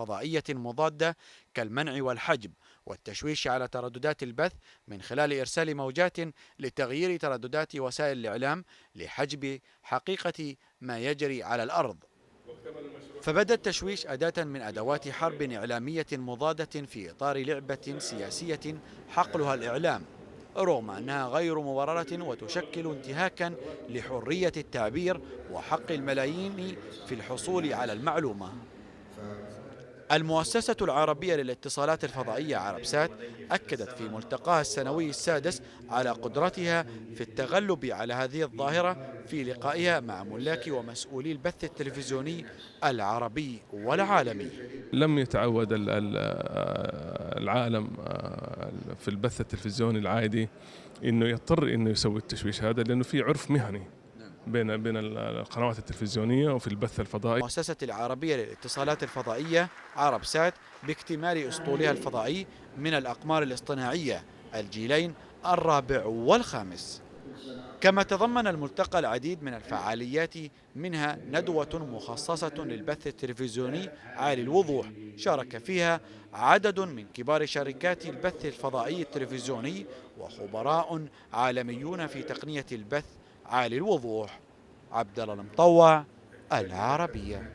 فضائية مضادة كالمنع والحجب والتشويش على ترددات البث من خلال إرسال موجات لتغيير ترددات وسائل الإعلام لحجب حقيقة ما يجري على الأرض. فبدا التشويش أداة من أدوات حرب إعلامية مضادة في إطار لعبة سياسية حقلها الإعلام، رغم أنها غير مبررة وتشكل انتهاكا لحرية التعبير وحق الملايين في الحصول على المعلومة. المؤسسة العربية للاتصالات الفضائية عربسات أكدت في ملتقاها السنوي السادس على قدرتها في التغلب على هذه الظاهرة في لقائها مع ملاك ومسؤولي البث التلفزيوني العربي والعالمي. لم يتعود العالم في البث التلفزيوني العادي انه يضطر انه يسوي التشويش هذا، لانه في عرف مهني بين القنوات التلفزيونيه وفي البث الفضائي. المؤسسة العربية للاتصالات الفضائية عربسات باكتمال أسطولها الفضائي من الأقمار الاصطناعية الجيلين الرابع والخامس. كما تضمن الملتقى العديد من الفعاليات، منها ندوة مخصصة للبث التلفزيوني عالي الوضوح شارك فيها عدد من كبار شركات البث الفضائي التلفزيوني وخبراء عالميون في تقنية البث عالي الوضوح. عبد الله المطوع، العربية.